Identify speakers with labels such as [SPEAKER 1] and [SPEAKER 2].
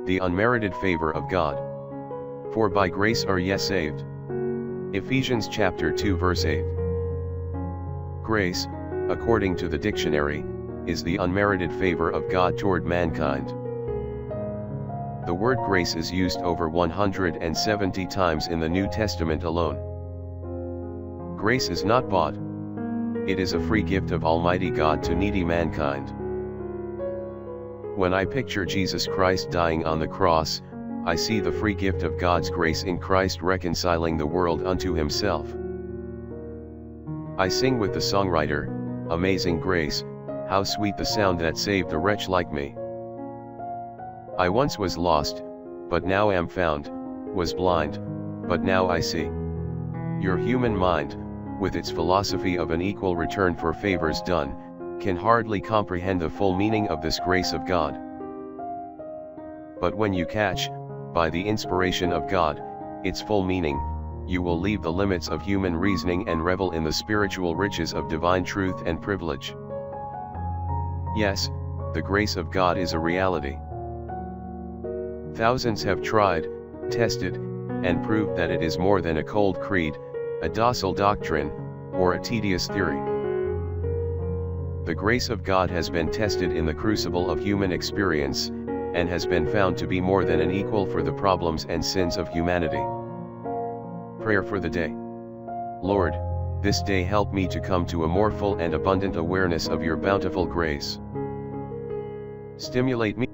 [SPEAKER 1] the unmerited favor of God. For by grace are ye saved. Ephesians chapter 2 verse 8. Grace, according to the dictionary, is the unmerited favor of God toward mankind. The word grace is used over 170 times in the New Testament alone. Grace is not bought. It is a free gift of Almighty God to needy mankind. When I picture Jesus Christ dying on the cross, I see the free gift of God's grace in Christ reconciling the world unto himself. I sing with the songwriter, "Amazing grace, how sweet the sound that saved a wretch like me. I once was lost, but now am found, was blind, but now I see." Your human mind, with its philosophy of an equal return for favors done, can hardly comprehend the full meaning of this grace of God. But when you catch, by the inspiration of God, its full meaning, you will leave the limits of human reasoning and revel in the spiritual riches of divine truth and privilege. Yes, the grace of God is a reality. Thousands have tried, tested, and proved that it is more than a cold creed, a docile doctrine, or a tedious theory. The grace of God has been tested in the crucible of human experience, and has been found to be more than an equal for the problems and sins of humanity. Prayer for the day. Lord, this day help me to come to a more full and abundant awareness of your bountiful grace. Stimulate me